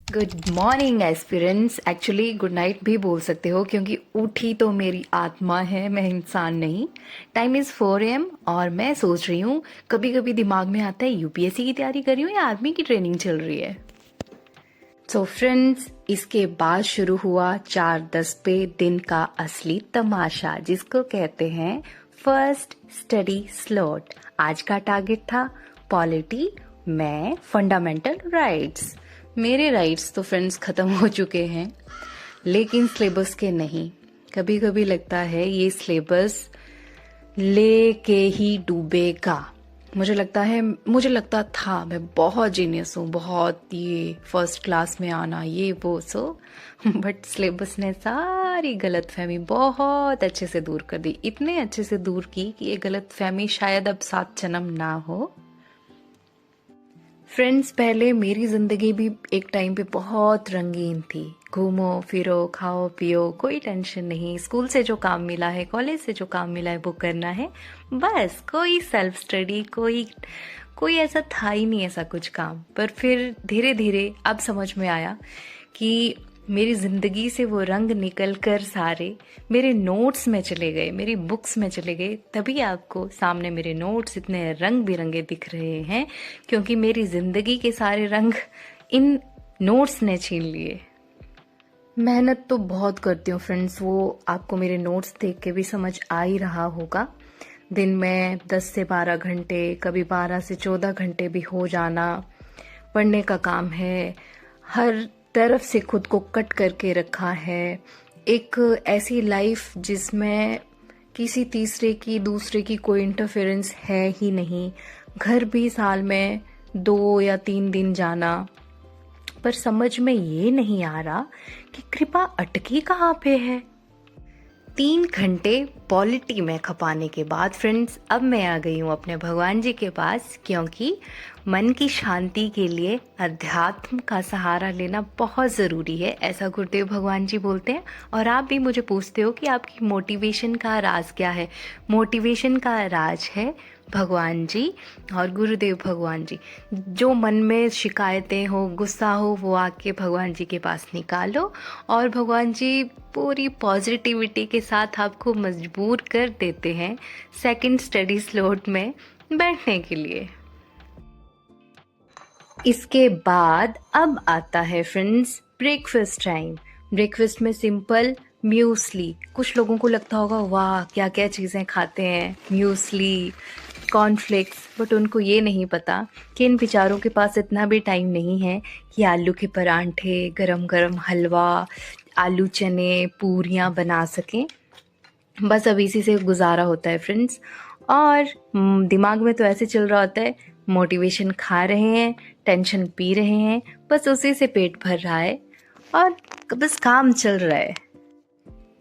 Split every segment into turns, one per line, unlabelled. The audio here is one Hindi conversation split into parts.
Good morning aspirants. Actually good night भी बोल सकते हो क्योंकि उठी तो मेरी आत्मा है, मैं इंसान नहीं। टाइम इज़ 4 AM और मैं सोच रही हूँ, कभी कभी दिमाग में आता है यूपीएससी की तैयारी कर रही हूँ या आर्मी की ट्रेनिंग चल रही है। सो फ्रेंड्स, इसके बाद शुरू हुआ 4:10 पे दिन का असली तमाशा, जिसको कहते हैं फर्स्ट स्टडी स्लॉट। आज का टारगेट था पॉलिटी, मैं फंडामेंटल राइट्स। मेरे राइट्स तो फ्रेंड्स ख़त्म हो चुके हैं, लेकिन सिलेबस के नहीं। कभी कभी लगता है ये सिलेबस लेके ही डूबेगा। मुझे लगता था मैं बहुत जीनियस हूँ, बहुत ये फर्स्ट क्लास में आना ये वो सो बट सिलेबस ने सारी गलतफहमी बहुत अच्छे से दूर कर दी। इतने अच्छे से दूर की कि ये गलतफहमी शायद अब 7 जन्म ना हो। फ्रेंड्स, पहले मेरी ज़िंदगी भी एक टाइम पे बहुत रंगीन थी। घूमो फिरो खाओ पियो, कोई टेंशन नहीं। स्कूल से जो काम मिला है, कॉलेज से जो काम मिला है वो करना है बस। कोई सेल्फ स्टडी, कोई ऐसा था ही नहीं ऐसा कुछ काम। पर फिर धीरे धीरे अब समझ में आया कि मेरी ज़िंदगी से वो रंग निकल कर सारे मेरे नोट्स में चले गए, मेरी बुक्स में चले गए। तभी आपको सामने मेरे नोट्स इतने रंग बिरंगे दिख रहे हैं, क्योंकि मेरी ज़िंदगी के सारे रंग इन नोट्स ने छीन लिए। मेहनत तो बहुत करती हूँ फ्रेंड्स, वो आपको मेरे नोट्स देख के भी समझ आ ही रहा होगा। दिन में 10 से 12 घंटे, कभी 12 से 14 घंटे भी हो जाना पढ़ने का काम है। हर तरफ से खुद को कट करके रखा है। एक ऐसी लाइफ जिसमें किसी तीसरे की दूसरे की कोई इंटरफेरेंस है ही नहीं। घर भी साल में 2 या 3 दिन जाना। पर समझ में ये नहीं आ रहा कि कृपा अटकी कहाँ पे है। 3 घंटे पॉलिटी में खपाने के बाद फ्रेंड्स, अब मैं आ गई हूँ अपने भगवान जी के पास, क्योंकि मन की शांति के लिए अध्यात्म का सहारा लेना बहुत ज़रूरी है, ऐसा गुरुदेव भगवान जी बोलते हैं। और आप भी मुझे पूछते हो कि आपकी मोटिवेशन का राज क्या है। मोटिवेशन का राज है भगवान जी और गुरुदेव भगवान जी। जो मन में शिकायतें हो, गुस्सा हो, वो आके भगवान जी के पास निकालो और भगवान जी पूरी पॉजिटिविटी के साथ आपको मजबूर कर देते हैं सेकंड स्टडी स्लॉट में बैठने के लिए। इसके बाद अब आता है फ्रेंड्स ब्रेकफास्ट टाइम। ब्रेकफास्ट में सिंपल म्यूसली। कुछ लोगों को लगता होगा वाह क्या क्या चीज़ें खाते हैं, म्यूसली, कॉर्नफ्लेक्स, बट उनको ये नहीं पता कि इन बेचारों के पास इतना भी टाइम नहीं है कि आलू के परांठे, गरम गरम हलवा, आलू चने, पूरियाँ बना सकें। बस अब इसी से गुजारा होता है फ्रेंड्स। और दिमाग में तो ऐसे चल रहा होता है, मोटिवेशन खा रहे हैं, टेंशन पी रहे हैं, बस उसी से पेट भर रहा है और बस काम चल रहा है।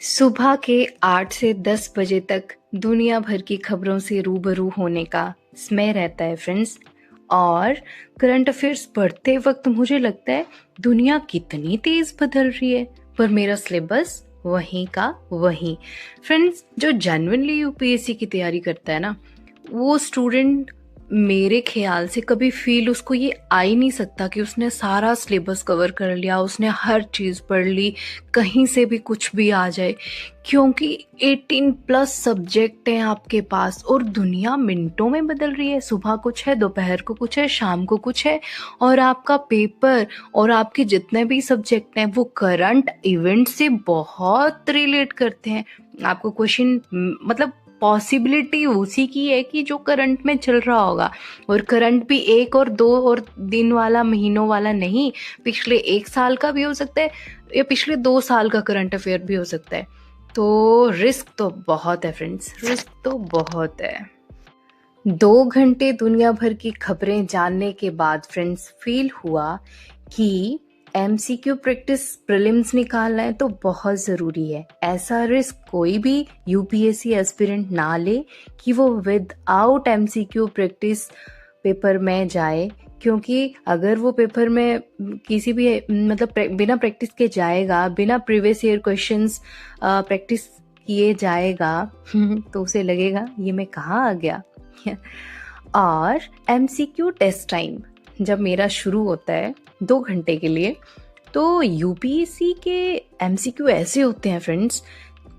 सुबह के 8 से 10 बजे तक दुनिया भर की खबरों से रूबरू होने का समय रहता है फ्रेंड्स। और करंट अफेयर्स पढ़ते वक्त मुझे लगता है दुनिया कितनी तेज बदल रही है, पर मेरा सिलेबस वहीं का वहीं। फ्रेंड्स, जो जेन्युइनली यूपीएससी की तैयारी करता है ना, वो स्टूडेंट मेरे ख्याल से कभी फील उसको ये आ ही नहीं सकता कि उसने सारा सिलेबस कवर कर लिया, उसने हर चीज़ पढ़ ली, कहीं से भी कुछ भी आ जाए। क्योंकि 18+ सब्जेक्ट हैं आपके पास और दुनिया मिनटों में बदल रही है। सुबह कुछ है, दोपहर को कुछ है, शाम को कुछ है। और आपका पेपर और आपके जितने भी सब्जेक्ट हैं वो करंट इवेंट से बहुत रिलेट करते हैं। आपको क्वेश्चन मतलब पॉसिबिलिटी उसी की है कि जो करंट में चल रहा होगा। और करंट भी 1 और 2 और दिन वाला, महीनों वाला नहीं, पिछले 1 साल का भी हो सकता है या पिछले 2 साल का करंट अफेयर भी हो सकता है। तो रिस्क तो बहुत है फ्रेंड्स, रिस्क तो बहुत है। 2 घंटे दुनिया भर की खबरें जानने के बाद फ्रेंड्स फील हुआ कि एमसीक्यू प्रैक्टिस प्रीलिम्स निकालना है तो बहुत ज़रूरी है। ऐसा रिस्क कोई भी यूपीएससी एस्पिरेंट ना ले कि वो विदाउट एमसीक्यू प्रैक्टिस पेपर में जाए, क्योंकि अगर वो पेपर में किसी भी मतलब बिना प्रैक्टिस के जाएगा, बिना प्रीवियस ईयर क्वेश्चंस प्रैक्टिस किए जाएगा तो उसे लगेगा ये मैं कहाँ आ गया। और एमसीक्यू टेस्ट टाइम जब मेरा शुरू होता है 2 घंटे के लिए, तो यूपीएससी के एमसीक्यू ऐसे होते हैं फ्रेंड्स,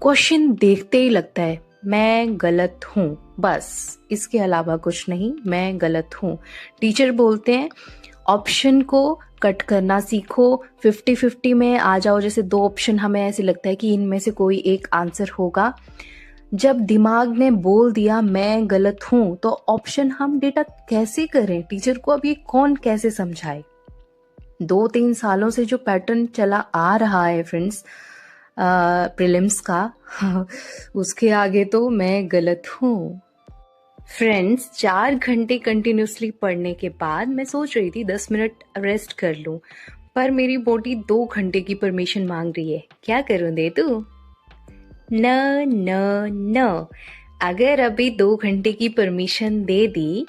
क्वेश्चन देखते ही लगता है मैं गलत हूँ, बस इसके अलावा कुछ नहीं, मैं गलत हूँ। टीचर बोलते हैं ऑप्शन को कट करना सीखो, 50-50 में आ जाओ। जैसे दो ऑप्शन हमें ऐसे लगता है कि इनमें से कोई एक आंसर होगा, जब दिमाग ने बोल दिया मैं गलत हूँ तो ऑप्शन हम डेटा कैसे करें, टीचर को अब ये कौन कैसे समझाए। 2-3 सालों से जो पैटर्न चला आ रहा है फ्रेंड्स प्रीलिम्स का उसके आगे तो मैं गलत हूँ। फ्रेंड्स 4 घंटे कंटिन्यूसली पढ़ने के बाद मैं सोच रही थी 10 मिनट रेस्ट कर लूं, पर मेरी बॉडी 2 घंटे की परमिशन मांग रही है। क्या करूं, दे दूं? न न न, अगर अभी 2 घंटे की परमिशन दे दी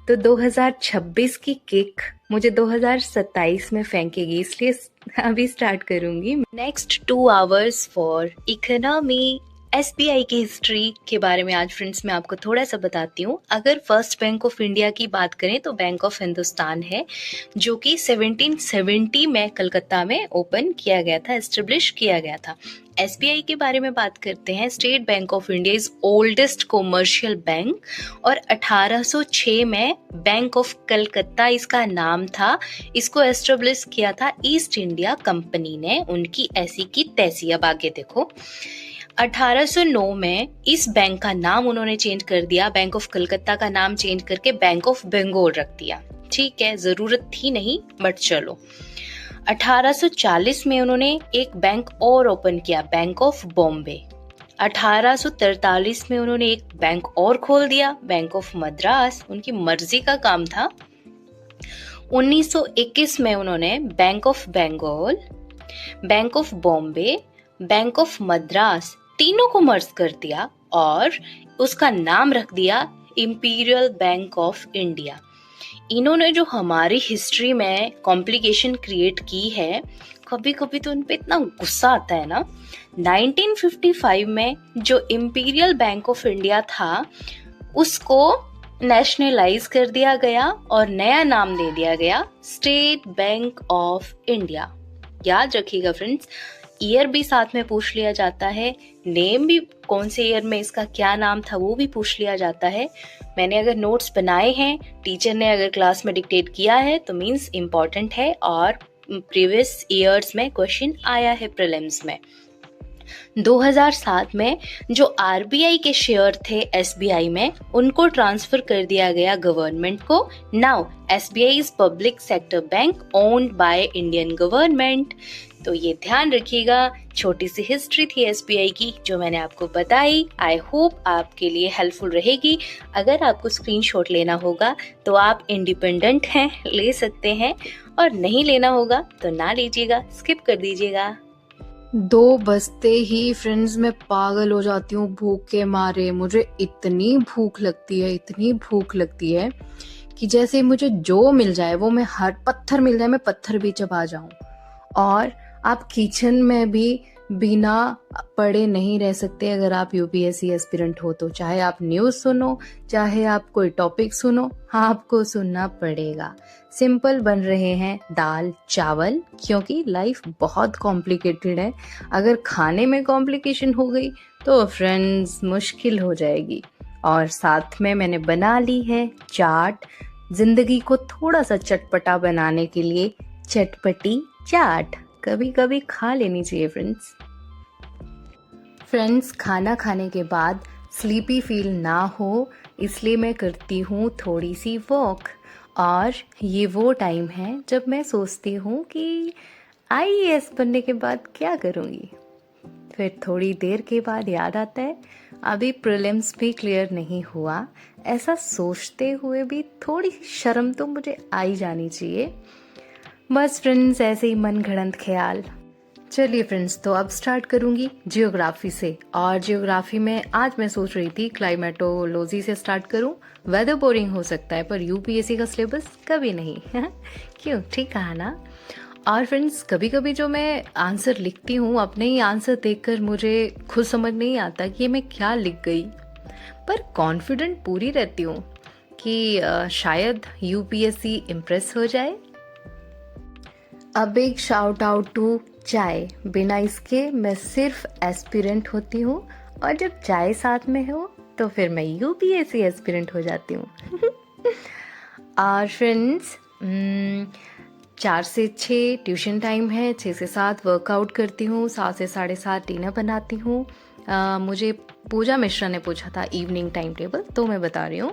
तो 2026 की किक मुझे 2027 में फेंकेगी, इसलिए अभी स्टार्ट करूंगी। Next 2 hours for economy. SBI की हिस्ट्री के बारे में आज फ्रेंड्स मैं आपको थोड़ा सा बताती हूँ। अगर फर्स्ट बैंक ऑफ इंडिया की बात करें तो बैंक ऑफ हिंदुस्तान है, जो कि 1770 में कलकत्ता में ओपन किया गया था, एस्टेब्लिश किया गया था। एसबीआई के बारे में बात करते हैं, state bank of India is oldest commercial bank, और 1806 में बैंक ऑफ कलकत्ता इसका नाम था। इसको एस्टेब्लिश किया था ईस्ट इंडिया कंपनी ने, उनकी ऐसी की तैसी। अब आगे देखो, 1809 में इस बैंक का नाम उन्होंने चेंज कर दिया, बैंक ऑफ कलकत्ता का नाम चेंज करके बैंक ऑफ बंगाल रख दिया। ठीक है, जरूरत थी नहीं, बट चलो। 1840 में उन्होंने एक बैंक और ओपन किया, बैंक ऑफ बॉम्बे। 1843 में उन्होंने एक बैंक और खोल दिया, बैंक ऑफ मद्रास, उनकी मर्जी का काम था। 1921 में उन्होंने bank of Bengal, bank of Bombay, bank of Madras तीनों को मर्ज कर दिया और उसका नाम रख दिया इंपीरियल बैंक ऑफ इंडिया। इन्होंने जो हमारी हिस्ट्री में कॉम्प्लिकेशन क्रिएट की है, कभी कभी तो उन पे इतना गुस्सा आता है ना। 1955 में जो इंपीरियल बैंक ऑफ इंडिया था उसको नेशनलाइज कर दिया गया और नया नाम दे दिया गया स्टेट बैंक ऑफ इंडिया। याद रखिएगा फ्रेंड्स, ईयर भी साथ में पूछ लिया जाता है, नेम भी कौन से ईयर में इसका क्या नाम था वो भी पूछ लिया जाता है। मैंने अगर नोट्स बनाए हैं, टीचर ने अगर क्लास में डिक्टेट किया है तो मींस इम्पोर्टेंट है और प्रीवियस ईयर्स में क्वेश्चन आया है प्रीलिम्स में। 2007 में जो आरबीआई के शेयर थे एसबीआई में, उनको ट्रांसफर कर दिया गया गवर्नमेंट को। Now SBI is public sector bank owned by Indian government. तो ये ध्यान रखिएगा, छोटी सी हिस्ट्री थी एसबीआई की जो मैंने आपको बताई। आई होप आपके लिए हेल्पफुल रहेगी। अगर आपको स्क्रीनशॉट लेना होगा तो आप इंडिपेंडेंट हैं, ले सकते हैं, और नहीं लेना होगा तो ना लीजिएगा, स्किप कर दीजिएगा। 2 बजते ही फ्रेंड्स मैं पागल हो जाती हूँ भूख के मारे। मुझे इतनी भूख लगती है, इतनी भूख लगती है कि जैसे मुझे जो मिल जाए वो मैं, हर पत्थर मिल जाए मैं पत्थर भी चबा जाऊं। और आप किचन में भी बिना पढ़े नहीं रह सकते अगर आप यूपीएससी एस्पिरेंट हो तो। चाहे आप न्यूज़ सुनो, चाहे आप कोई टॉपिक सुनो, आपको सुनना पड़ेगा। सिंपल बन रहे हैं दाल चावल, क्योंकि लाइफ बहुत कॉम्प्लिकेटेड है। अगर खाने में कॉम्प्लिकेशन हो गई तो फ्रेंड्स मुश्किल हो जाएगी। और साथ में मैंने बना ली है चाट, जिंदगी को थोड़ा सा चटपटा बनाने के लिए चटपटी चाट कभी कभी खा लेनी चाहिए फ्रेंड्स। खाना खाने के बाद स्लीपी फील ना हो इसलिए मैं करती हूँ थोड़ी सी वॉक। और ये वो टाइम है जब मैं सोचती हूँ कि आईएएस बनने के बाद क्या करूँगी। फिर थोड़ी देर के बाद याद आता है अभी प्रीलिम्स भी क्लियर नहीं हुआ। ऐसा सोचते हुए भी थोड़ी शर्म तो मुझे आ ही जानी चाहिए। बस फ्रेंड्स, ऐसे ही मन घड़ंत ख्याल। चलिए फ्रेंड्स, तो अब स्टार्ट करूंगी जियोग्राफी से। और जियोग्राफी में आज मैं सोच रही थी क्लाइमेटोलॉजी से स्टार्ट करूं। वेदर बोरिंग हो सकता है पर यूपीएससी का सिलेबस कभी नहीं। क्यों, ठीक कहा ना। और फ्रेंड्स, कभी कभी जो मैं आंसर लिखती हूँ, अपने ही आंसर देखकर मुझे खुद समझ नहीं आता कि ये मैं क्या लिख गई, पर कॉन्फिडेंट पूरी रहती हूँ कि शायद यूपीएससी इम्प्रेस हो जाए। A big shout out to chai. बिना इसके मैं सिर्फ एस्पिरेंट होती हूँ, और जब चाय साथ में हो तो फिर मैं यूपीएससी एस्पिरेंट हो जाती हूँ। और फ्रेंड्स, 4 से 6 ट्यूशन टाइम है, 6 से 7 वर्कआउट करती हूँ, 7 से 7:30 डिनर बनाती हूँ। मुझे पूजा मिश्रा ने पूछा था इवनिंग टाइम टेबल, तो मैं बता रही हूँ।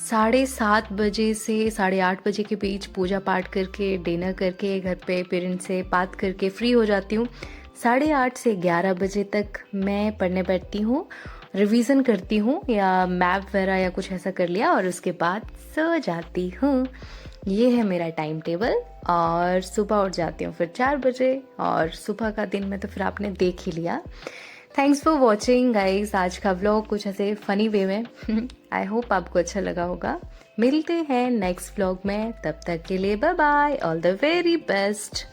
7:30 बजे से 8:30 बजे के बीच पूजा पाठ करके, डिनर करके, घर पे पेरेंट्स से बात करके फ्री हो जाती हूँ। 8:30 से 11 बजे तक मैं पढ़ने बैठती हूँ, रिवीजन करती हूँ या मैप वगैरह या कुछ ऐसा कर लिया, और उसके बाद सो जाती हूँ। ये है मेरा टाइम टेबल। और सुबह उठ जाती हूँ फिर 4 बजे, और सुबह का दिन में तो फिर आपने देख ही लिया। Thanks for watching guys. आज का व्लॉग कुछ ऐसे फनी वे में आई होप आपको अच्छा लगा होगा। मिलते हैं नेक्स्ट व्लॉग में, तब तक के लिए bye bye, all the very best.